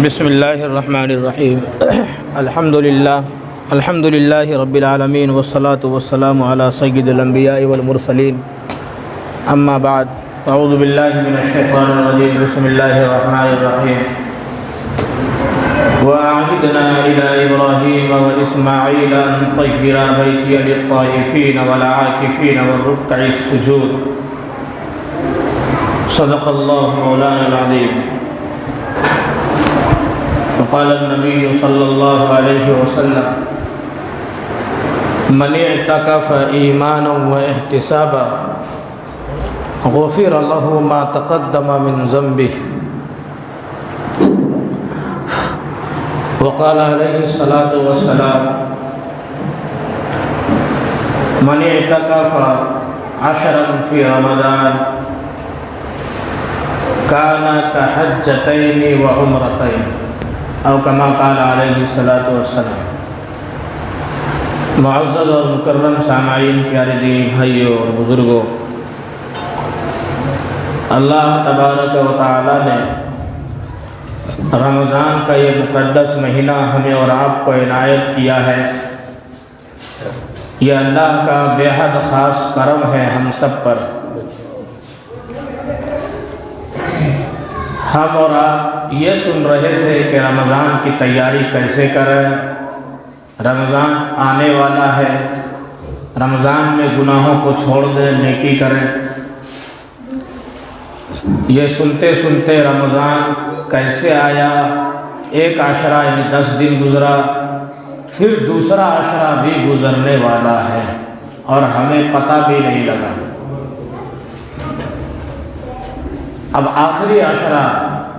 بسم اللہ الرحمن الرحیم الحمد للہ رب العالمین والصلاة والسلام علی سید الانبیاء والمرسلین اما بعد اعوذ باللہ من الشیطان الرجیم بسم اللہ الرحمن الرحیم وَأَعْهِدْنَا إِلَىٰ إِبْرَاهِيمَ وَإِسْمَاعِيلَ أَن طَهِّرَا بَيْتِيَ لِلطَّائِفِينَ وَالْعَاكِفِينَ وَالرُّكَّعِ السُّجُودِ صدق اللہ مولانا العظیم. وقال النبي صلى الله عليه وسلم من اعتكف إيمانا واحتسابا غفر له ما تقدم من ذنبه. وقال عليه الصلاة والسلام من اعتكف عشرا في رمضان كان كحجتين وعمرتين او کما قال علیہ الصلاۃ والسلام. معزز اور مکرم سامعین، پیارے دینی بھائیوں اور بزرگوں، اللہ تبارک و تعالی نے رمضان کا یہ مقدس مہینہ ہمیں اور آپ کو عنایت کیا ہے. یہ اللہ کا بے حد خاص کرم ہے ہم سب پر. ہم اور آپ یہ سن رہے تھے کہ رمضان کی تیاری کیسے کریں، رمضان آنے والا ہے، رمضان میں گناہوں کو چھوڑ دیں، نیکی کریں. یہ سنتے سنتے رمضان کیسے آیا، ایک عشرہ یعنی 10 دن گزرا، پھر دوسرا عشرہ بھی گزرنے والا ہے اور ہمیں پتہ بھی نہیں لگا. اب آخری عشرہ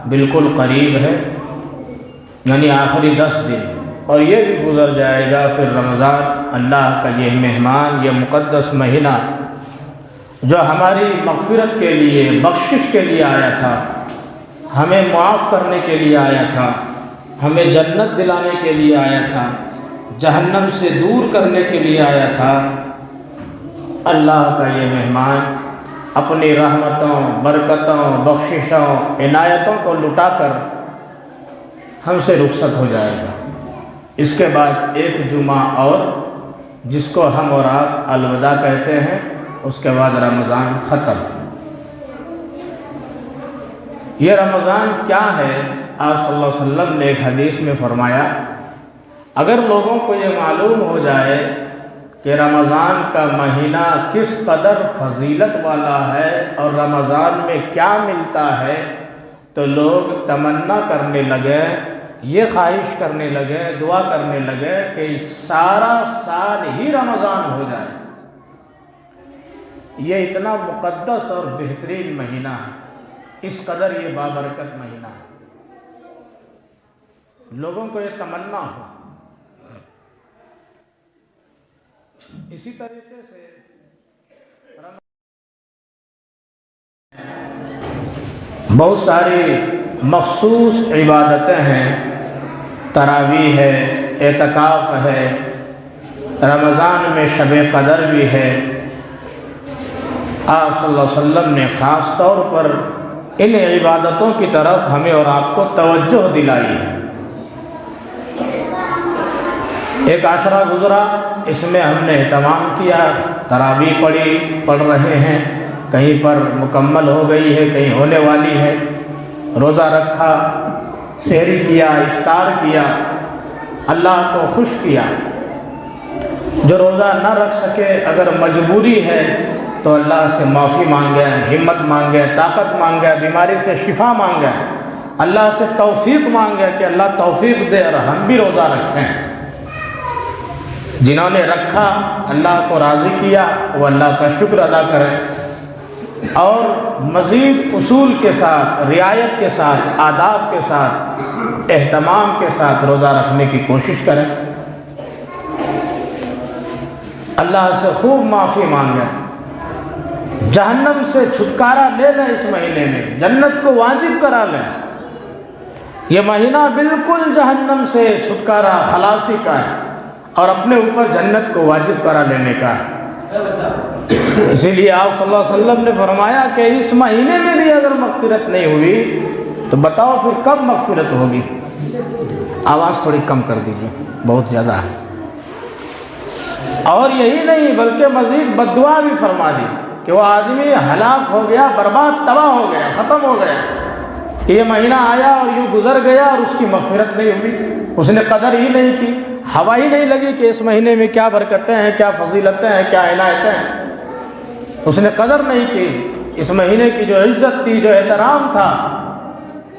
بالکل قریب ہے، یعنی آخری 10 دن، اور یہ بھی گزر جائے گا. پھر رمضان اللہ کا یہ مہمان، یہ مقدس مہینہ جو ہماری مغفرت کے لیے، بخشش کے لیے آیا تھا، ہمیں معاف کرنے کے لیے آیا تھا، ہمیں جنت دلانے کے لیے آیا تھا، جہنم سے دور کرنے کے لیے آیا تھا. اللہ کا یہ مہمان اپنی رحمتوں، برکتوں، بخششوں، عنایتوں کو لٹا کر ہم سے رخصت ہو جائے گا. اس کے بعد ایک جمعہ اور، جس کو ہم اور آپ الوداع کہتے ہیں، اس کے بعد رمضان ختم. یہ رمضان کیا ہے؟ آپ صلی اللہ علیہ وسلم نے ایک حدیث میں فرمایا، اگر لوگوں کو یہ معلوم ہو جائے کہ رمضان کا مہینہ کس قدر فضیلت والا ہے اور رمضان میں کیا ملتا ہے، تو لوگ تمنا کرنے لگے، یہ خواہش کرنے لگے، دعا کرنے لگے کہ سارا سال ہی رمضان ہو جائے. یہ اتنا مقدس اور بہترین مہینہ ہے، اس قدر یہ بابرکت مہینہ ہے، لوگوں کو یہ تمنا ہو. اسی طریقے سے بہت ساری مخصوص عبادتیں ہیں، تراویح ہے، اعتکاف ہے، رمضان میں شب قدر بھی ہے. آپ صلی اللہ علیہ وسلم نے خاص طور پر ان عبادتوں کی طرف ہمیں اور آپ کو توجہ دلائی ہے. ایک عشرہ گزرا، اس میں ہم نے اہتمام کیا، تراویح پڑھ رہے ہیں، کہیں پر مکمل ہو گئی ہے، کہیں ہونے والی ہے. روزہ رکھا، سحری کیا، افطار کیا، اللہ کو خوش کیا. جو روزہ نہ رکھ سکے، اگر مجبوری ہے تو اللہ سے معافی مانگے، ہمت مانگے، طاقت مانگے، بیماری سے شفا مانگے، اللہ سے توفیق مانگے کہ اللہ توفیق دے اور ہم بھی روزہ رکھیں. جنہوں نے رکھا، اللہ کو راضی کیا، وہ اللہ کا شکر ادا کریں اور مزید اصول کے ساتھ، رعایت کے ساتھ، آداب کے ساتھ، اہتمام کے ساتھ روزہ رکھنے کی کوشش کریں. اللہ سے خوب معافی مانگیں، جہنم سے چھٹکارا لے لیں، اس مہینے میں جنت کو واجب کرا لیں. یہ مہینہ بالکل جہنم سے چھٹکارا، خلاصی کا ہے اور اپنے اوپر جنت کو واجب کرا لینے کا ہے. اسی لیے آپ صلی اللہ علیہ وسلم نے فرمایا کہ اس مہینے میں بھی اگر مغفرت نہیں ہوئی تو بتاؤ پھر کب مغفرت ہوگی؟ آواز تھوڑی کم کر دیجیے، بہت زیادہ ہے۔ اور یہی نہیں بلکہ مزید بد دعا بھی فرما دی کہ وہ آدمی ہلاک ہو گیا، برباد، تباہ ہو گیا، ختم ہو گیا، یہ مہینہ آیا اور یوں گزر گیا اور اس کی مغفرت نہیں ہوئی، اس نے قدر ہی نہیں کی، ہوا ہی نہیں لگی کہ اس مہینے میں کیا برکتیں ہیں، کیا فضیلتیں ہیں، کیا عنایتیں ہیں، اس نے قدر نہیں کی، اس مہینے کی جو عزت تھی، جو احترام تھا،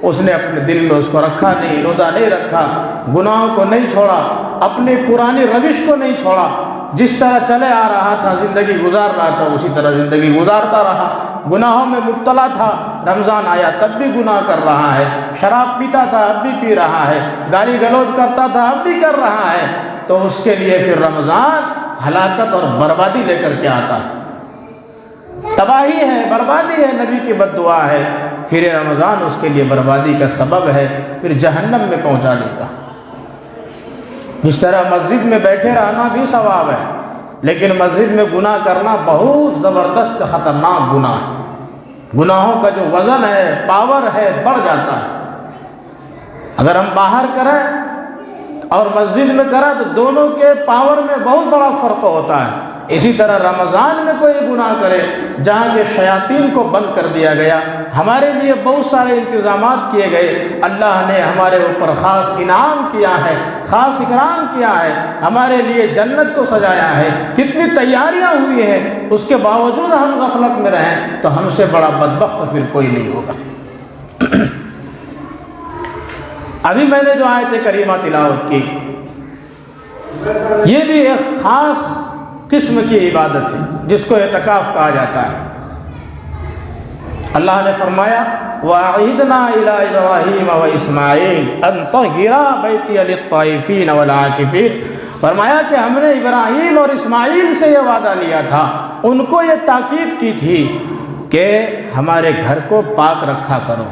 اس نے اپنے دل میں اس کو رکھا نہیں، روزہ نہیں رکھا، گناہوں کو نہیں چھوڑا، اپنی پرانی روش کو نہیں چھوڑا، جس طرح چلے آ رہا تھا، زندگی گزار رہا تھا، اسی طرح زندگی گزارتا رہا، گناہوں میں مبتلا تھا، رمضان آیا تب بھی گناہ کر رہا ہے، شراب پیتا تھا اب بھی پی رہا ہے، گالی گلوچ کرتا تھا اب بھی کر رہا ہے، تو اس کے لیے پھر رمضان ہلاکت اور بربادی لے کر کے آتا ہے، تباہی ہے، بربادی ہے، نبی کی بد دعا ہے، پھر رمضان اس کے لیے بربادی کا سبب ہے، پھر جہنم میں پہنچا دے گا۔ جس طرح مسجد میں بیٹھے رہنا بھی ثواب ہے، لیکن مسجد میں گناہ کرنا بہت زبردست خطرناک گناہ ہے، گناہوں کا جو وزن ہے، پاور ہے، بڑھ جاتا ہے۔ اگر ہم باہر کریں اور مسجد میں کریں تو دونوں کے پاور میں بہت بڑا فرق ہوتا ہے۔ اسی طرح رمضان میں کوئی گناہ کرے جہاں سے شیاطین کو بند کر دیا گیا، ہمارے لیے بہت سارے انتظامات کیے گئے، اللہ نے ہمارے اوپر خاص انعام کیا ہے، خاص اکرام کیا ہے، ہمارے لیے جنت کو سجایا ہے، کتنی تیاریاں ہوئی ہیں، اس کے باوجود ہم غفلت میں رہیں تو ہم سے بڑا بدبخت پھر کوئی نہیں ہوگا۔ ابھی میں نے جو آیت کریمہ تلاوت کی، یہ بھی ایک خاص قسم کی عبادت ہے جس کو اعتکاف کہا جاتا ہے۔ اللہ نے فرمایا وَأَعِدْنَا إِلَىٰ إِبْرَاهِيمَ وَإِسْمَاعِيلَ أَن طَهِّرَا بَيْتِيَ لِلطَّائِفِينَ وَالْعَاكِفِينَ، فرمایا کہ ہم نے ابراہیم اور اسماعیل سے یہ وعدہ لیا تھا، ان کو یہ تاکید کی تھی کہ ہمارے گھر کو پاک رکھا کرو۔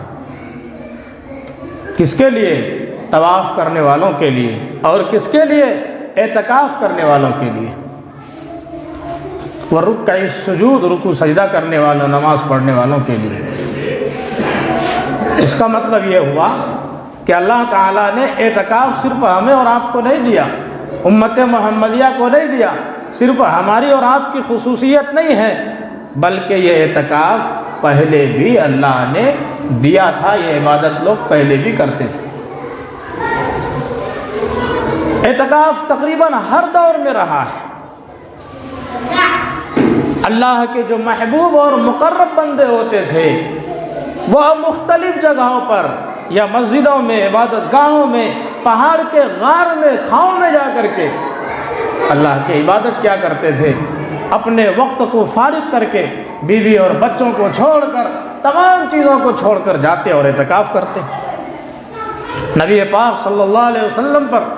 کس کے لیے؟ طواف کرنے والوں کے لیے، اور کس کے لیے؟ اعتکاف کرنے والوں کے لیے، ورکع السجود، رکوع سجدہ کرنے والوں، نماز پڑھنے والوں کے لیے۔ اس کا مطلب یہ ہوا کہ اللہ تعالیٰ نے اعتکاف صرف ہمیں اور آپ کو نہیں دیا، امت محمدیہ کو نہیں دیا، صرف ہماری اور آپ کی خصوصیت نہیں ہے، بلکہ یہ اعتکاف پہلے بھی اللہ نے دیا تھا، یہ عبادت لوگ پہلے بھی کرتے تھے۔ اعتکاف تقریباً ہر دور میں رہا ہے۔ اللہ کے جو محبوب اور مقرب بندے ہوتے تھے وہ مختلف جگہوں پر، یا مسجدوں میں، عبادت گاہوں میں، پہاڑ کے غار میں، کھاؤں میں جا کر کے اللہ کی عبادت کیا کرتے تھے، اپنے وقت کو فارغ کر کے، بیوی اور بچوں کو چھوڑ کر، تمام چیزوں کو چھوڑ کر جاتے اور اعتکاف کرتے۔ نبی پاک صلی اللہ علیہ وسلم پر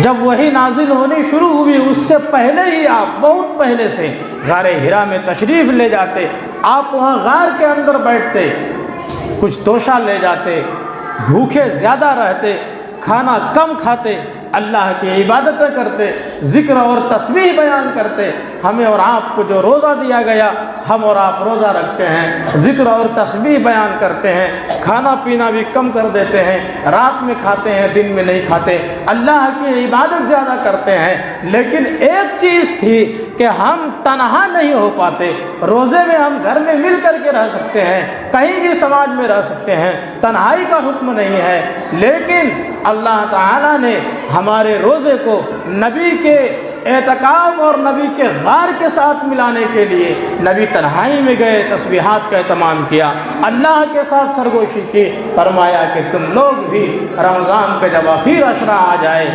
جب وحی نازل ہونی شروع ہوئی، اس سے پہلے ہی آپ بہت پہلے سے غار حرا میں تشریف لے جاتے، آپ وہاں غار کے اندر بیٹھتے، کچھ توشہ لے جاتے، بھوکے زیادہ رہتے، کھانا کم کھاتے، اللہ کی عبادتیں کرتے، ذکر اور تسبیح بیان کرتے۔ ہمیں اور آپ کو جو روزہ دیا گیا، ہم اور آپ روزہ رکھتے ہیں، ذکر اور تسبیح بیان کرتے ہیں، کھانا پینا بھی کم کر دیتے ہیں، رات میں کھاتے ہیں، دن میں نہیں کھاتے، اللہ کی عبادت زیادہ کرتے ہیں۔ لیکن ایک چیز تھی کہ ہم تنہا نہیں ہو پاتے، روزے میں ہم گھر میں مل کر کے رہ سکتے ہیں، کہیں بھی سماج میں رہ سکتے ہیں، تنہائی کا حکم نہیں ہے، لیکن اللہ تعالیٰ نے ہمارے روزے کو نبی کے اعتکاف اور نبی کے غار کے ساتھ ملانے کے لیے نبی تنہائی میں گئے، تسبیحات کا اہتمام کیا، اللہ کے ساتھ سرگوشی کی، فرمایا کہ تم لوگ بھی رمضان کا جب آخر عشرہ آ جائے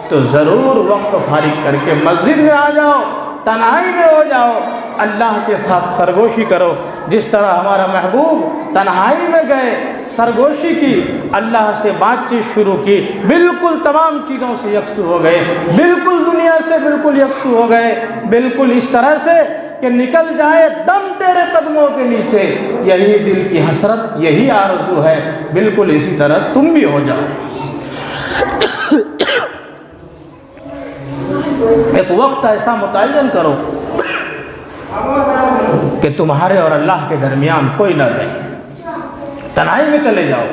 تو ضرور وقت فارغ کر کے مسجد میں آ جاؤ، تنہائی میں ہو جاؤ، اللہ کے ساتھ سرگوشی کرو۔ جس طرح ہمارا محبوب تنہائی میں گئے، سرگوشی کی، اللہ سے بات چیت شروع کی، بالکل تمام چیزوں سے یکسو ہو گئے، بالکل دنیا سے بالکل یکسو ہو گئے، بالکل اس طرح سے کہ نکل جائے دم تیرے قدموں کے نیچے، یہی دل کی حسرت، یہی آرزو ہے، بالکل اسی طرح تم بھی ہو جاؤ۔ ایک وقت ایسا متعین کرو کہ تمہارے اور اللہ کے درمیان کوئی نہ رہے، تنہائی میں چلے جاؤ۔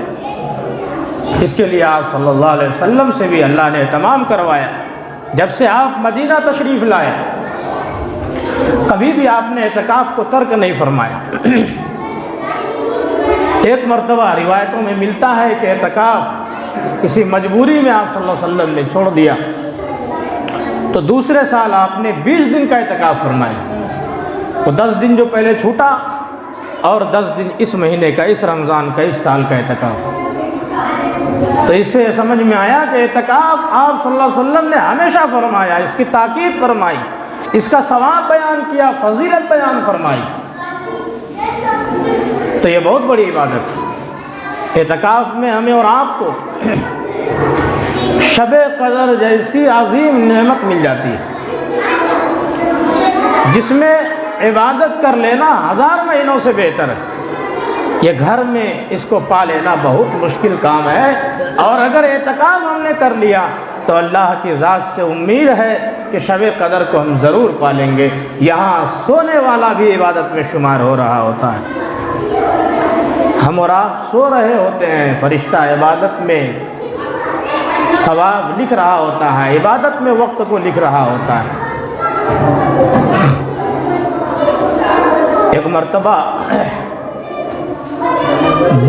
اس کے لیے آپ صلی اللہ علیہ وسلم سے بھی اللہ نے اہتمام کروایا۔ جب سے آپ مدینہ تشریف لائے کبھی بھی آپ نے اعتکاف کو ترک نہیں فرمایا۔ ایک مرتبہ روایتوں میں ملتا ہے کہ اعتکاف کسی مجبوری میں آپ صلی اللہ علیہ وسلم نے چھوڑ دیا، تو دوسرے سال آپ نے 20 دن کا اعتکاف فرمایا۔ وہ 10 دن جو پہلے چھوٹا اور 10 دن اس مہینے کا، اس رمضان کا، اس سال کا اعتکاف۔ تو اس سے سمجھ میں آیا کہ اعتکاف آپ صلی اللہ علیہ وسلم نے ہمیشہ فرمایا، اس کی تاکید فرمائی، اس کا ثواب بیان کیا، فضیلت بیان فرمائی۔ تو یہ بہت بڑی عبادت ہے۔ اعتکاف میں ہمیں اور آپ کو شب قدر جیسی عظیم نعمت مل جاتی ہے، جس میں عبادت کر لینا 1000 مہینوں سے بہتر ہے۔ یہ گھر میں اس کو پا لینا بہت مشکل کام ہے، اور اگر اعتکاف ہم نے کر لیا تو اللہ کی ذات سے امید ہے کہ شب قدر کو ہم ضرور پا لیں گے۔ یہاں سونے والا بھی عبادت میں شمار ہو رہا ہوتا ہے۔ ہم اور آپ سو رہے ہوتے ہیں، فرشتہ عبادت میں ثواب لکھ رہا ہوتا ہے، عبادت میں وقت کو لکھ رہا ہوتا ہے۔ ایک مرتبہ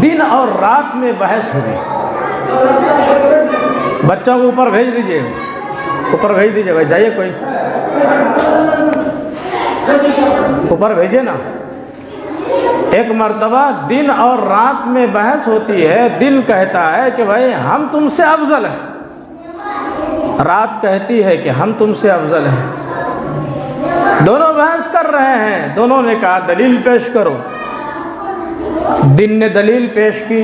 دن اور رات میں بحث ہوئی۔ بچوں کو اوپر بھیج دیجئے، اوپر بھیج دیجئے بھائی، جائیے کوئی اوپر بھیجیے نا۔ ایک مرتبہ دن اور رات میں بحث ہوتی ہے۔ دن کہتا ہے کہ بھائی ہم تم سے افضل ہیں، رات کہتی ہے کہ ہم تم سے افضل ہیں۔ دونوں بحث کر رہے ہیں، دونوں نے کہا دلیل پیش کرو۔ دن نے دلیل پیش کی،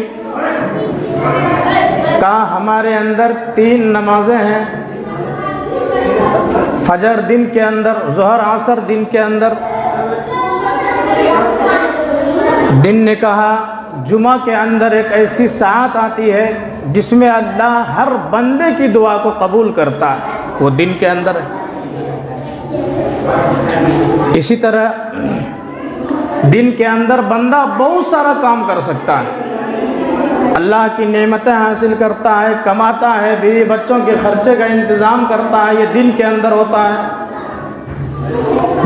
کہا ہمارے اندر 3 نمازیں ہیں، فجر دن کے اندر، ظہر عصر دن کے اندر۔ دن نے کہا جمعہ کے اندر ایک ایسی ساعت آتی ہے جس میں اللہ ہر بندے کی دعا کو قبول کرتا ہے، وہ دن کے اندر ہے۔ اسی طرح دن کے اندر بندہ بہت سارا کام کر سکتا ہے، اللہ کی نعمتیں حاصل کرتا ہے، کماتا ہے، بیوی بچوں کے خرچے کا انتظام کرتا ہے، یہ دن کے اندر ہوتا ہے۔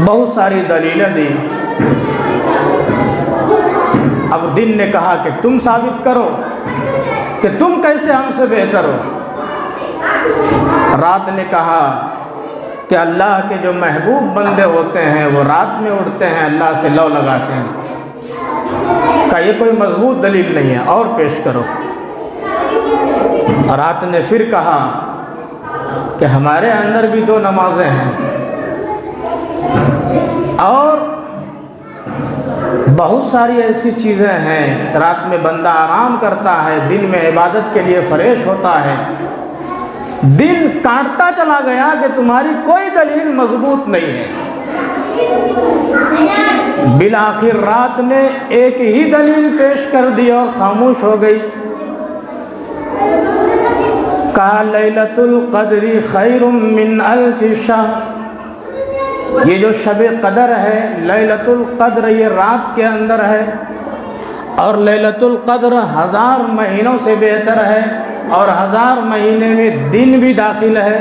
بہت ساری دلیلیں دی۔ اب دن نے کہا کہ تم ثابت کرو کہ تم کیسے ہم سے بہتر ہو۔ رات نے کہا کہ اللہ کے جو محبوب بندے ہوتے ہیں وہ رات میں اٹھتے ہیں، اللہ سے لو لگاتے ہیں۔ کہ یہ کوئی مضبوط دلیل نہیں ہے، اور پیش کرو۔ رات نے پھر کہا کہ ہمارے اندر بھی 2 نمازیں ہیں، اور بہت ساری ایسی چیزیں ہیں۔ رات میں بندہ آرام کرتا ہے، دن میں عبادت کے لیے فریش ہوتا ہے۔ دن کاٹتا چلا گیا کہ تمہاری کوئی دلیل مضبوط نہیں ہے۔ بالآخر رات نے ایک ہی دلیل پیش کر دی اور خاموش ہو گئی۔ کہا لیلۃ القدر خیر من 1000 شہر، یہ جو شب قدر ہے، لیلۃ القدر یہ رات کے اندر ہے، اور لیلۃ القدر 1000 مہینوں سے بہتر ہے، اور 1000 مہینے میں دن بھی داخل ہے۔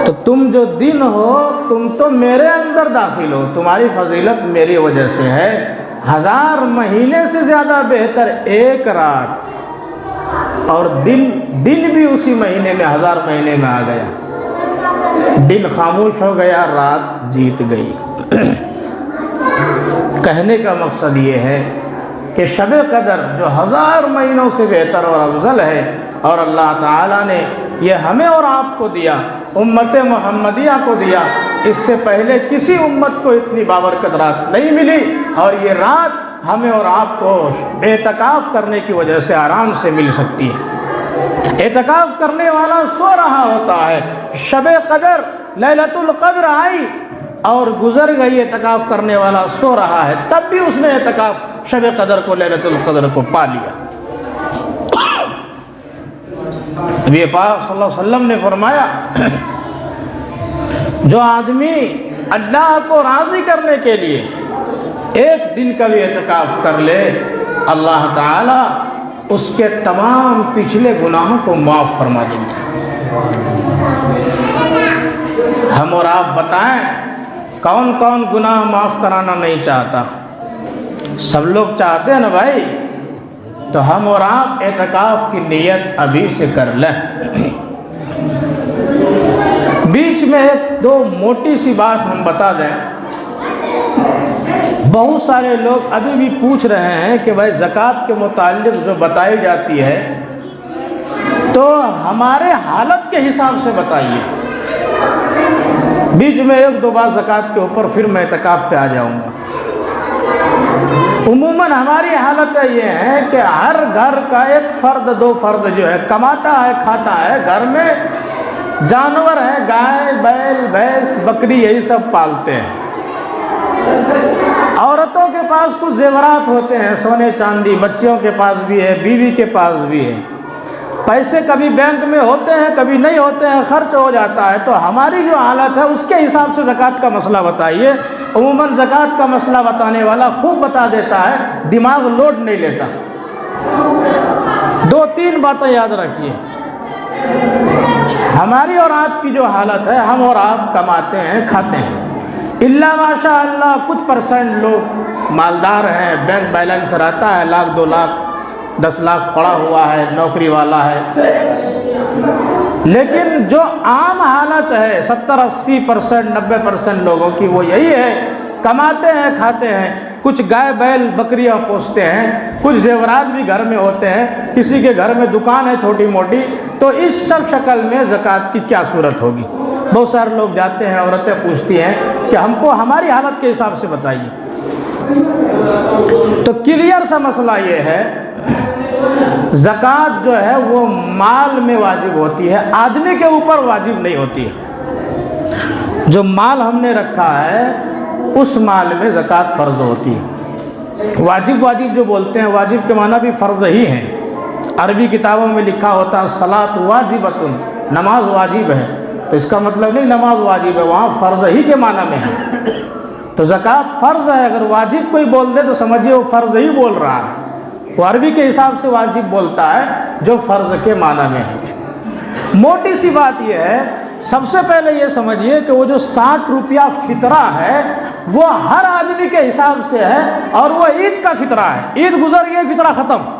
تو تم جو دن ہو تم تو میرے اندر داخل ہو، تمہاری فضیلت میری وجہ سے ہے۔ 1000 مہینے سے زیادہ بہتر ایک رات، اور دن بھی اسی مہینے میں 1000 مہینے میں آ گیا۔ دن خاموش ہو گیا، رات جیت گئی۔ کہنے کا مقصد یہ ہے کہ شب قدر جو 1000 مہینوں سے بہتر اور افضل ہے، اور اللہ تعالیٰ نے یہ ہمیں اور آپ کو دیا، امت محمدیہ کو دیا، اس سے پہلے کسی امت کو اتنی بابرکت رات نہیں ملی، اور یہ رات ہمیں اور آپ کو اعتکاف کرنے کی وجہ سے آرام سے مل سکتی ہے۔ اعتکاف کرنے والا سو رہا ہوتا ہے، شب قدر لیلۃ القدر آئی اور گزر گئی، اعتکاف کرنے والا سو رہا ہے، تب بھی اس نے اعتکاف شب قدر کو، لیلۃ القدر کو پا لیا۔ نبی پاک صلی اللہ علیہ وسلم نے فرمایا، جو آدمی اللہ کو راضی کرنے کے لیے ایک دن کا بھی اعتکاف کر لے اللہ تعالیٰ اس کے تمام پچھلے گناہوں کو معاف فرما دیں گے۔ ہم اور آپ بتائیں کون کون گناہ معاف کرانا نہیں چاہتا؟ سب لوگ چاہتے ہیں نا بھائی، تو ہم اور آپ اعتکاف کی نیت ابھی سے کر لیں۔ بیچ میں ایک دو موٹی سی بات ہم بتا دیں۔ بہت سارے لوگ ابھی بھی پوچھ رہے ہیں کہ بھائی زکوٰۃ کے متعلق جو بتائی جاتی ہے تو ہمارے حالت کے حساب سے بتائیے۔ بیچ میں ایک دو بار زکوٰۃ کے اوپر پھر میں اعتکاف پہ آ جاؤں گا۔ عموماً ہماری حالت یہ ہے کہ ہر گھر کا ایک فرد دو فرد جو ہے کماتا ہے کھاتا ہے، گھر میں جانور ہیں، گائے بیل بھینس بکری یہی سب پالتے ہیں۔ عورتوں کے پاس کچھ زیورات ہوتے ہیں، سونے چاندی، بچیوں کے پاس بھی ہے، بیوی کے پاس بھی ہے۔ پیسے کبھی بینک میں ہوتے ہیں کبھی نہیں ہوتے ہیں، خرچ ہو جاتا ہے۔ تو ہماری جو حالت ہے اس کے حساب سے زکوٰۃ کا مسئلہ بتائیے۔ عموماً زکوٰۃ کا مسئلہ بتانے والا خوب بتا دیتا ہے، دماغ لوڈ نہیں لیتا۔ دو تین باتیں یاد رکھیے، ہماری اور آپ کی جو حالت ہے، ہم اور آپ کماتے ہیں کھاتے ہیں، اللہ ماشاء اللہ کچھ پرسنٹ لوگ مالدار ہیں، بینک بیلنس رہتا ہے، لاکھ 2 لاکھ 10 لاکھ پڑا ہوا ہے، نوکری والا ہے۔ لیکن جو عام حالت ہے 70-80% 90% لوگوں کی وہ یہی ہے، کماتے ہیں کھاتے ہیں، کچھ گائے بیل بکریاں پوستے ہیں، کچھ زیورات بھی گھر میں ہوتے ہیں، کسی کے گھر میں دکان ہے چھوٹی موٹی۔ تو اس سب شکل میں زکوٰۃ کی کیا صورت ہوگی؟ بہت سارے لوگ جاتے ہیں، عورتیں پوچھتی ہیں کہ ہم کو ہماری حالت کے حساب سے بتائیے۔ تو کلیئر سا مسئلہ یہ ہے، زکوٰۃ جو ہے وہ مال میں واجب ہوتی ہے، آدمی کے اوپر واجب نہیں ہوتی ہے۔ جو مال ہم نے رکھا ہے اس مال میں زکوٰۃ فرض ہوتی ہے۔ واجب جو بولتے ہیں، واجب کے معنی بھی فرض ہی ہیں۔ عربی کتابوں میں لکھا ہوتا ہے الصلاۃ واجبۃ، نماز واجب ہے، تو اس کا مطلب نہیں نماز واجب ہے، وہاں فرض ہی کے معنی میں ہے۔ تو زکوٰۃ فرض ہے، اگر واجب کوئی بول دے تو سمجھیے وہ فرض ہی بول رہا ہے۔ وہ عربی کے حساب سے واجب بولتا ہے جو فرض کے معنی میں ہے۔ موٹی سی بات یہ ہے، سب سے پہلے یہ سمجھیے کہ وہ جو 60 روپیہ فطرہ ہے وہ ہر آدمی کے حساب سے ہے، اور وہ عید کا فطرہ ہے۔ عید گزر گئی، فطرہ ختم۔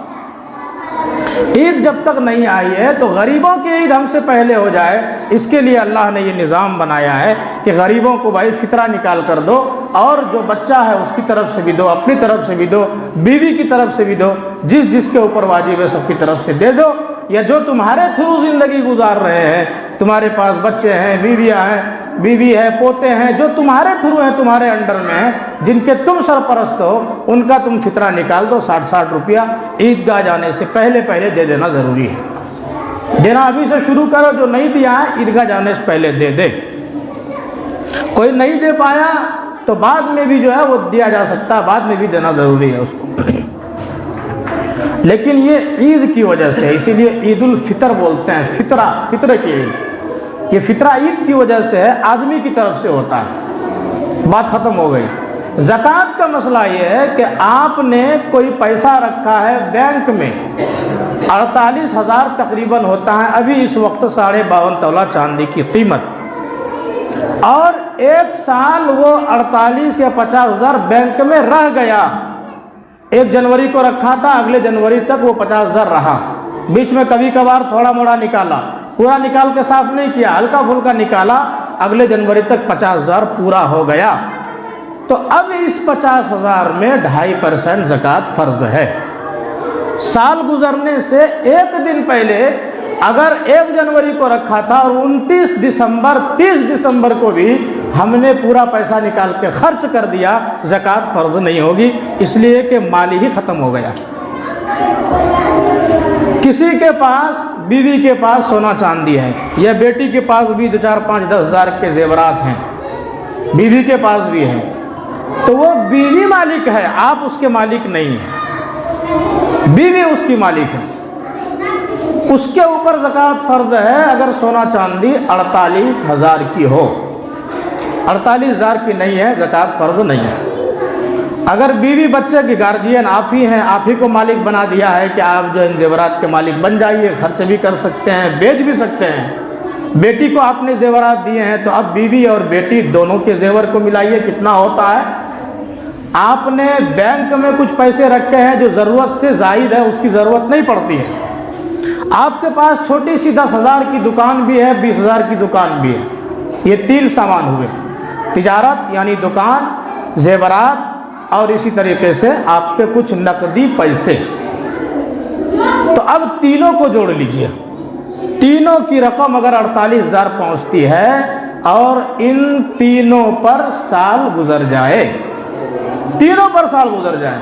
عید جب تک نہیں آئی ہے تو غریبوں کی عید ہم سے پہلے ہو جائے، اس کے لیے اللہ نے یہ نظام بنایا ہے کہ غریبوں کو بھائی فطرہ نکال کر دو، اور جو بچہ ہے اس کی طرف سے بھی دو، اپنی طرف سے بھی دو، بیوی کی طرف سے بھی دو، جس جس کے اوپر واجب ہے سب کی طرف سے دے دو۔ یا جو تمہارے تھرو زندگی گزار رہے ہیں، تمہارے پاس بچے ہیں، بیویاں ہیں، بیوی ہے، پوتے ہیں، جو تمہارے تھرو ہیں، تمہارے انڈر میں ہیں، جن کے تم سرپرست ہو، ان کا تم فطرہ نکال دو 60 روپیہ۔ عیدگاہ جانے سے پہلے دے دینا ضروری ہے۔ دینا ابھی سے شروع کرو، جو نہیں دیا ہے عیدگاہ جانے سے پہلے دے دے۔ کوئی نہیں دے پایا تو بعد میں بھی جو ہے وہ دیا جا سکتا ہے، بعد میں بھی دینا ضروری ہے اس کو۔ لیکن یہ عید کی وجہ سے، اسی لیے عید الفطر بولتے ہیں، فطرے کی عید۔ یہ فطرہ عید کی وجہ سے ہے، آدمی کی طرف سے ہوتا ہے۔ بات ختم ہو گئی۔ زکوٰۃ کا مسئلہ یہ ہے کہ آپ نے کوئی پیسہ رکھا ہے بینک میں، 48,000 تقریباً ہوتا ہے ابھی اس وقت 52.5 تولہ چاندی کی قیمت، اور ایک سال وہ 48 یا 50,000 بینک میں رہ گیا۔ 1 جنوری کو رکھا تھا، اگلے جنوری تک وہ 50,000 رہا، بیچ میں کبھی کبھار تھوڑا موڑا نکالا، پورا نکال کے صاف نہیں کیا، ہلکا پھلکا نکالا، اگلے جنوری تک 50,000 پورا ہو گیا۔ تو اب اس 50,000 میں 2.5% زکوٰۃ فرض ہے۔ سال گزرنے سے 1 دن پہلے اگر 1 جنوری کو رکھا تھا اور 29 دسمبر 30 دسمبر کو بھی ہم نے پورا پیسہ نکال کے خرچ کر دیا، زکوٰۃ فرض نہیں ہوگی، اس لیے کہ مال ہی ختم ہو گیا۔ کسی کے پاس، بیوی کے پاس سونا چاندی ہے، یا بیٹی کے پاس بھی 2 4 5 10 ہزار کے زیورات ہیں، بیوی کے پاس بھی ہیں، تو وہ بیوی مالک ہے، آپ اس کے مالک نہیں ہیں، بیوی اس کی مالک ہے، اس کے اوپر زکوٰۃ فرض ہے اگر سونا چاندی 48,000 کی ہو۔ 48,000 کی نہیں ہے، زکوٰۃ فرض نہیں ہے۔ اگر بیوی بچے کی گارجین آپ ہی ہیں، آپ ہی کو مالک بنا دیا ہے کہ آپ جو ان زیورات کے مالک بن جائیے، خرچ بھی کر سکتے ہیں، بیچ بھی سکتے ہیں، بیٹی کو آپ نے زیورات دیے ہیں تو اب بیوی اور بیٹی دونوں کے زیور کو ملائیے، کتنا ہوتا ہے؟ آپ نے بینک میں کچھ پیسے رکھے ہیں جو ضرورت سے زائد ہے، اس کی ضرورت نہیں پڑتی ہے، آپ کے پاس چھوٹی سی 10,000 کی دکان بھی ہے، 20,000 کی دکان بھی ہے، یہ 3 سامان ہوئے، تجارت یعنی دکان، زیورات اور اسی طریقے سے آپ کے کچھ نقدی پیسے۔ تو اب تینوں کو جوڑ لیجئے، تینوں کی رقم اگر 48,000 پہنچتی ہے اور ان تینوں پر سال گزر جائے، تینوں پر سال گزر جائے،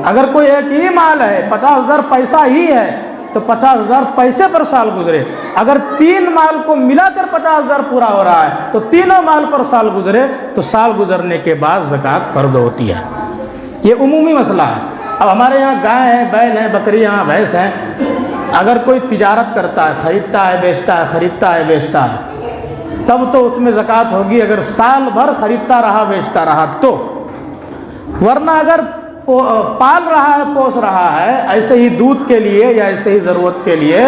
اگر کوئی ایک ہی مال ہے، 50,000 پیسہ ہی ہے تو 50,000 پیسے پر سال گزرے، اگر 3 مال کو ملا کر 50,000 پورا ہو رہا ہے تو تینوں مال پر سال گزرے تو سال گزرنے کے بعد زکوٰۃ فرض ہوتی ہے۔ یہ عمومی مسئلہ ہے۔ اب ہمارے یہاں گائے ہیں، بیل ہیں، بکریاں ہیں، بھینس ہیں، اگر کوئی تجارت کرتا ہے، خریدتا ہے بیچتا ہے، خریدتا ہے بیچتا ہے، تب تو اس میں زکوٰۃ ہوگی اگر سال بھر خریدتا رہا بیچتا رہا تو، ورنہ اگر پال رہا ہے، پوس رہا ہے ایسے ہی دودھ کے لیے یا ایسے ہی ضرورت کے لیے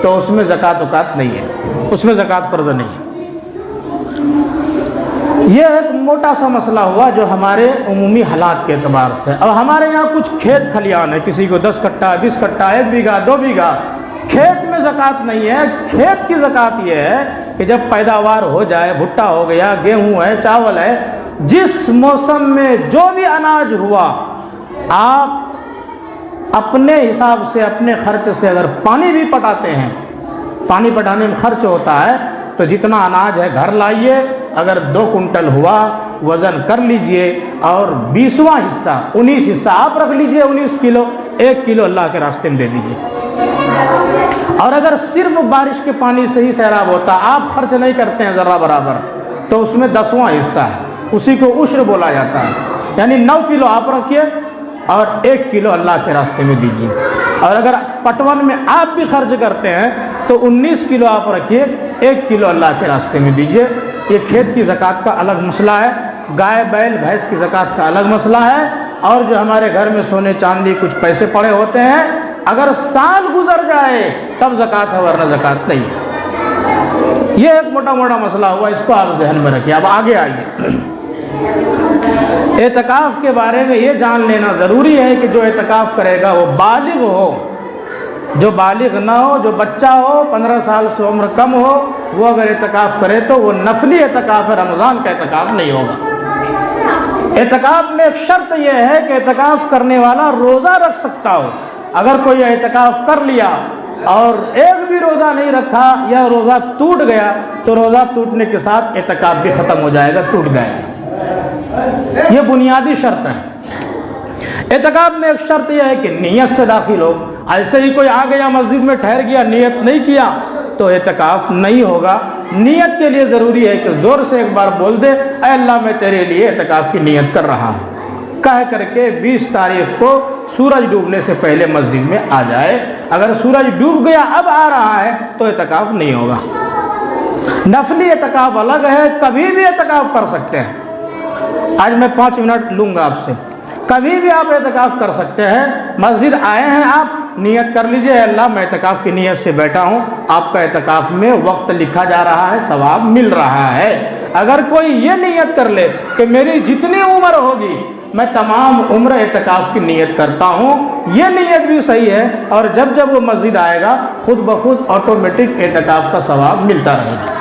تو اس میں زکوٰۃ نہیں ہے، اس میں زکوٰۃ فرض نہیں ہے۔ یہ ایک موٹا سا مسئلہ ہوا جو ہمارے عمومی حالات کے اعتبار سے۔ اب ہمارے یہاں کچھ کھیت کھلیان ہے، کسی کو 10 کٹھا 20 کٹھا 1 بیگھہ 2 بیگھہ، کھیت میں زکوٰۃ نہیں ہے۔ کھیت کی زکوٰۃ یہ ہے کہ جب پیداوار ہو جائے، بھٹا ہو گیا، گیہوں ہے، چاول ہے، جس موسم میں جو بھی اناج ہوا، آپ اپنے حساب سے اپنے خرچ سے اگر پانی بھی پٹاتے ہیں، پانی پٹانے میں خرچ ہوتا ہے تو جتنا اناج ہے گھر لائیے، اگر 2 کنٹل ہوا وزن کر لیجئے اور 20واں حصہ 19 حصہ آپ رکھ لیجئے، 19 کلو 1 کلو اللہ کے راستے میں دے دیجئے۔ اور اگر صرف بارش کے پانی سے ہی سیراب ہوتا، آپ خرچ نہیں کرتے ہیں ذرہ برابر، تو اس میں 10واں حصہ ہے، اسی کو عشر بولا جاتا ہے، یعنی 9 کلو آپ رکھیے اور 1 کلو اللہ کے راستے میں دیجیے۔ اور اگر پٹون میں آپ بھی خرچ کرتے ہیں تو 19 کلو آپ رکھیے، 1 کلو اللہ کے راستے میں دیجیے۔ یہ کھیت کی زکوٰۃ کا الگ مسئلہ ہے، گائے بیل بھینس کی زکوٰۃ کا الگ مسئلہ ہے، اور جو ہمارے گھر میں سونے چاندی کچھ پیسے پڑے ہوتے ہیں، اگر سال گزر جائے تب زکوٰۃ ہے ورنہ زکوٰۃ نہیں ہے۔ یہ ایک موٹا موٹا مسئلہ ہوا، اس کو آپ ذہن میں رکھیے۔ اب آگے آئیے، اعتکاف کے بارے میں یہ جان لینا ضروری ہے کہ جو اعتکاف کرے گا وہ بالغ ہو، جو بالغ نہ ہو، جو بچہ ہو، 15 سال سے عمر کم ہو، وہ اگر اعتکاف کرے تو وہ نفلی اعتکاف ہے، رمضان کا اعتکاف نہیں ہوگا۔ اعتکاف میں ایک شرط یہ ہے کہ اعتکاف کرنے والا روزہ رکھ سکتا ہو۔ اگر کوئی اعتکاف کر لیا اور ایک بھی روزہ نہیں رکھا یا روزہ ٹوٹ گیا تو روزہ ٹوٹنے کے ساتھ اعتکاف بھی ختم ہو جائے گا، ٹوٹ گیا۔ یہ بنیادی شرط ہے۔ اعتکاف میں ایک شرط یہ ہے کہ نیت سے داخل ہو، ایسے ہی کوئی آ گیا مسجد میں ٹھہر گیا، نیت نہیں کیا تو اعتکاف نہیں ہوگا۔ نیت کے لیے ضروری ہے کہ زور سے ایک بار بول دے، اے اللہ میں تیرے لیے اعتکاف کی نیت کر رہا ہوں، کہہ کر کے 20 تاریخ کو سورج ڈوبنے سے پہلے مسجد میں آ جائے۔ اگر سورج ڈوب گیا اب آ رہا ہے تو اعتکاف نہیں ہوگا۔ نفلی اعتکاف الگ ہے، کبھی بھی اعتکاف کر سکتے ہیں۔ آج میں 5 منٹ لوں گا آپ سے، کبھی بھی آپ اعتکاف کر سکتے ہیں۔ مسجد آئے ہیں آپ، نیت کر لیجئے، اللہ میں اعتکاف کی نیت سے بیٹھا ہوں، آپ کا اعتکاف میں وقت لکھا جا رہا ہے، ثواب مل رہا ہے۔ اگر کوئی یہ نیت کر لے کہ میری جتنی عمر ہوگی میں تمام عمر اعتکاف کی نیت کرتا ہوں، یہ نیت بھی صحیح ہے، اور جب جب وہ مسجد آئے گا خود بخود آٹومیٹک اعتکاف کا ثواب ملتا رہے گا۔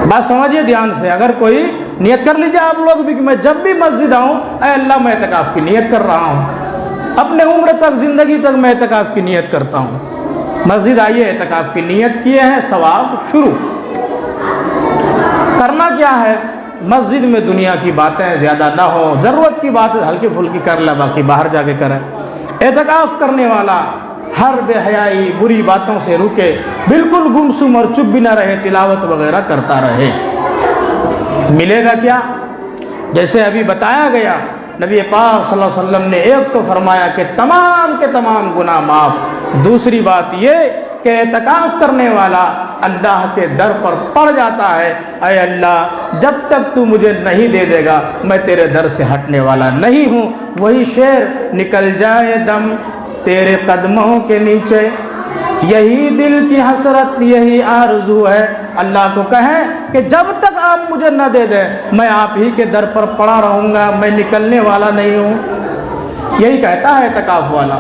بات سمجھیے دھیان سے، اگر کوئی نیت کر لیجیے آپ لوگ بھی کہ میں جب بھی مسجد آؤں، اے اللہ میں اعتکاف کی نیت کر رہا ہوں، اپنے عمر تک زندگی تک میں اعتکاف کی نیت کرتا ہوں۔ مسجد آئیے، اعتکاف کی نیت کیے ہیں، ثواب شروع۔ کرنا کیا ہے؟ مسجد میں دنیا کی باتیں زیادہ نہ ہو، ضرورت کی بات ہلکی پھلکی کر لے، باقی باہر جا کے کریں۔ اعتکاف کرنے والا ہر بے حیائی بری باتوں سے رکے، بالکل گمسم اور چپ بھی نہ رہے، تلاوت وغیرہ کرتا رہے۔ ملے گا کیا؟ جیسے ابھی بتایا گیا، نبی پاک صلی اللہ علیہ وسلم نے ایک تو فرمایا کہ تمام کے تمام گناہ معاف، دوسری بات یہ کہ کہ اعتکاف کرنے والا اللہ کے در پر پڑ جاتا ہے، اے اللہ جب تک تو مجھے نہیں دے دے گا میں تیرے در سے ہٹنے والا نہیں ہوں۔ وہی شعر نکل جائے دم تیرے قدموں کے نیچے، یہی دل کی حسرت یہی آرزو ہے۔ اللہ کو کہیں کہ جب تک آپ مجھے نہ دے دیں میں آپ ہی کے در پر پڑا رہوں گا، میں نکلنے والا نہیں ہوں۔ یہی کہتا ہے اعتکاف والا۔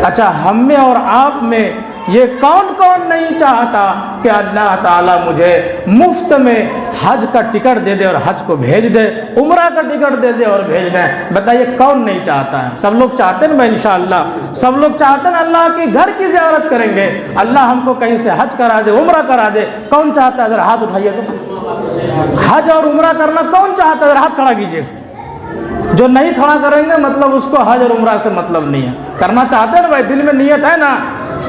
اچھا ہم میں اور آپ میں یہ کون کون نہیں چاہتا کہ اللہ تعالیٰ مجھے مفت میں حج کا ٹکٹ دے دے اور حج کو بھیج دے، عمرہ کا ٹکٹ دے دے اور بھیج دیں؟ بتائیے کون نہیں چاہتا ہے؟ سب لوگ چاہتے ہیں نا انشاءاللہ، سب لوگ چاہتے ہیں اللہ کے گھر کی زیارت کریں گے، اللہ ہم کو کہیں سے حج کرا دے، عمرہ کرا دے۔ کون چاہتا ہے؟ ذرا ہاتھ اٹھائیے تو حج اور عمرہ کرنا کون چاہتا ہے؟ ذرا ہاتھ کھڑا کیجیے۔ جو نہیں کھڑا کریں گے مطلب اس کو حج اور عمرہ سے مطلب نہیں ہے۔ کرنا چاہتے ہیں نا بھائی، دل میں نیت ہے نا؟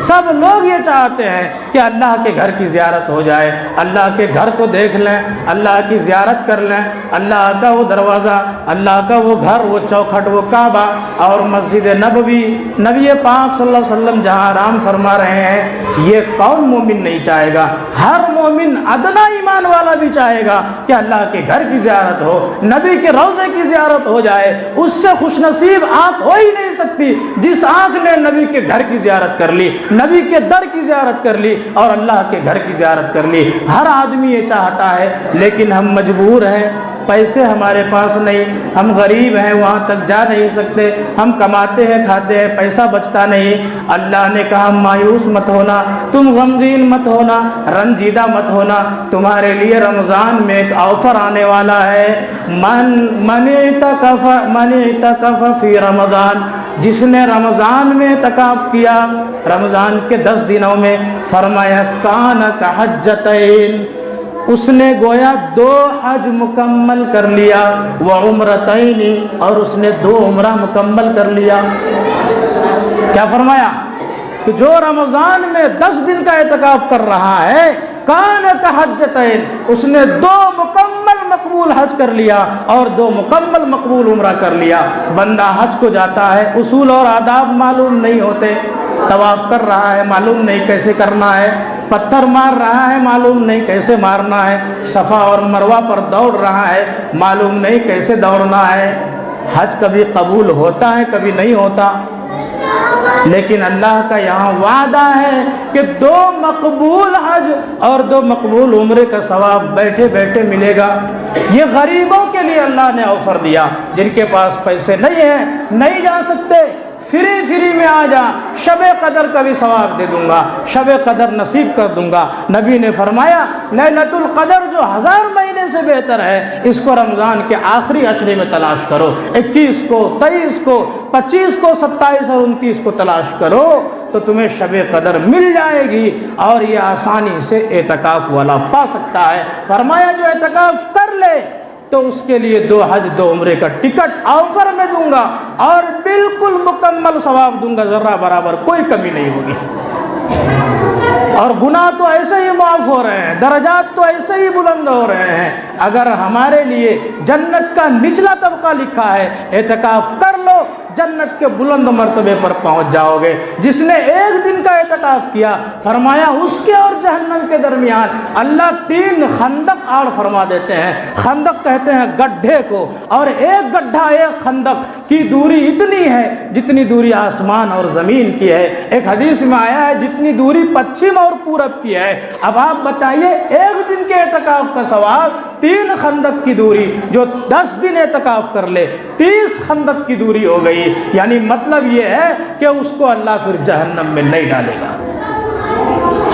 سب لوگ یہ چاہتے ہیں کہ اللہ کے گھر کی زیارت ہو جائے، اللہ کے گھر کو دیکھ لیں، اللہ کی زیارت کر لیں، اللہ کا وہ دروازہ، اللہ کا وہ گھر، وہ چوکھٹ، وہ کعبہ اور مسجد نبوی، نبی پاک صلی اللہ علیہ وسلم جہاں آرام فرما رہے ہیں۔ یہ کون مومن نہیں چاہے گا؟ ہر مومن ادنا ایمان والا بھی چاہے گا کہ اللہ کے گھر کی زیارت ہو، نبی کے روضے کی زیارت ہو جائے۔ اس سے خوش نصیب آنکھ ہو ہی نہیں سکتی جس آنکھ نے نبی کے گھر کی زیارت کر لی، نبی کے در کی زیارت کر لی اور اللہ کے گھر کی زیارت کر لی۔ ہر آدمی یہ چاہتا ہے، لیکن ہم مجبور ہیں، پیسے ہمارے پاس نہیں، ہم غریب ہیں، وہاں تک جا نہیں سکتے، ہم کماتے ہیں کھاتے ہیں، پیسہ بچتا نہیں۔ اللہ نے کہا مایوس مت ہونا، تم غمگین مت ہونا، رنجیدہ مت ہونا، تمہارے لیے رمضان میں ایک آفر آنے والا ہے۔ من اعتکف فی رمضان، جس نے رمضان میں اعتکاف کیا، رمضان کے 10 دنوں میں، فرمایا کان کحجتین، اس نے گویا 2 حج مکمل کر لیا، وعمرتین، اور اس نے 2 عمرہ مکمل کر لیا۔ کیا فرمایا؟ کہ جو رمضان میں 10 دن کا اعتکاف کر رہا ہے، کان کحجتین، اس نے 2 مکمل مقبول حج کر لیا اور 2 مکمل مقبول عمرہ کر لیا۔ بندہ حج کو جاتا ہے، اصول اور آداب معلوم نہیں ہوتے، طواف کر رہا ہے معلوم نہیں کیسے کرنا ہے، پتھر مار رہا ہے معلوم نہیں کیسے مارنا ہے، صفا اور مروہ پر دوڑ رہا ہے معلوم نہیں کیسے دوڑنا ہے۔ حج کبھی قبول ہوتا ہے کبھی نہیں ہوتا، لیکن اللہ کا یہاں وعدہ ہے کہ 2 مقبول حج اور 2 مقبول عمرے کا ثواب بیٹھے بیٹھے ملے گا۔ یہ غریبوں کے لیے اللہ نے آفر دیا، جن کے پاس پیسے نہیں ہیں، نہیں جا سکتے، فری میں آ جا، شب قدر کا بھی ثواب دے دوں گا، شب قدر نصیب کر دوں گا۔ نبی نے فرمایا لیلۃ القدر جو 1000 مہینے سے بہتر ہے، اس کو رمضان کے آخری عشرے میں تلاش کرو، 21 کو، 23 کو، 25 کو، 27 اور 29 کو تلاش کرو تو تمہیں شب قدر مل جائے گی، اور یہ آسانی سے اعتکاف والا پا سکتا ہے۔ فرمایا جو اعتکاف کر لے تو اس کے لیے 2 حج 2 عمرے کا ٹکٹ آفر میں دوں گا اور بالکل مکمل ثواب دوں گا، ذرہ برابر کوئی کمی نہیں ہوگی۔ اور گناہ تو ایسے ہی معاف ہو رہے ہیں، درجات تو ایسے ہی بلند ہو رہے ہیں۔ اگر ہمارے لیے جنت کا نچلا طبقہ لکھا ہے، اعتکاف کر لو، جنت کے بلند مرتبے پر پہنچ جاؤ گے۔ جس نے 1 دن کا اعتکاف کیا، فرمایا اس کے اور جہنم کے درمیان اللہ 3 خندق آڑ فرما دیتے ہیں۔ خندق کہتے ہیں گڈھے کو، اور ایک گڈھا ایک خندق کی دوری اتنی ہے جتنی دوری آسمان اور زمین کی ہے۔ ایک حدیث میں آیا ہے جتنی دوری پچھم اور پورب کی ہے۔ اب آپ بتائیے 1 دن کے اعتکاف کا ثواب 3 خندق کی دوری، جو 10 دن اعتکاف کر لے 30 خندق کی دوری ہو گئی۔ یعنی مطلب یہ ہے کہ اس کو اللہ پھر جہنم میں نہیں ڈالے گا۔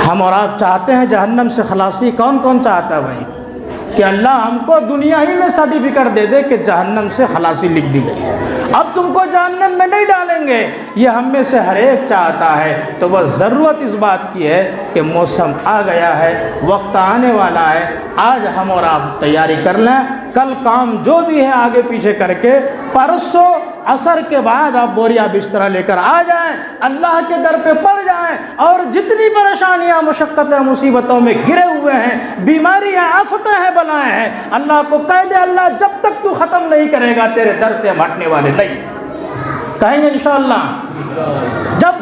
ہم اور آپ چاہتے ہیں جہنم سے خلاصی؟ کون کون چاہتا ہے بھائی کہ اللہ ہم کو دنیا ہی میں سرٹیفکیٹ دے دے کہ جہنم سے خلاصی لکھ دی گئی، اب تم کو جہنم میں نہیں ڈالیں گے؟ یہ ہم میں سے ہر ایک چاہتا ہے۔ تو بس ضرورت اس بات کی ہے کہ موسم آ گیا ہے، وقت آنے والا ہے، آج ہم اور آپ تیاری کر لیں، کل کام جو بھی ہے آگے پیچھے کر کے پرسوں عصر کے بعد آپ بوریا بستر لے کر آ جائیں، اللہ کے در پہ پڑ جائیں، اور جتنی پریشانیاں مشقتیں مصیبتوں میں گرے ہوئے ہیں، بیماریاں آفتیں ہیں بلائیں ہیں، اللہ کو کہہ دے اللہ جب تک تو ختم نہیں کرے گا تیرے در سے ہم ہٹنے والے نہیں۔ کہیں گے انشاءاللہ جب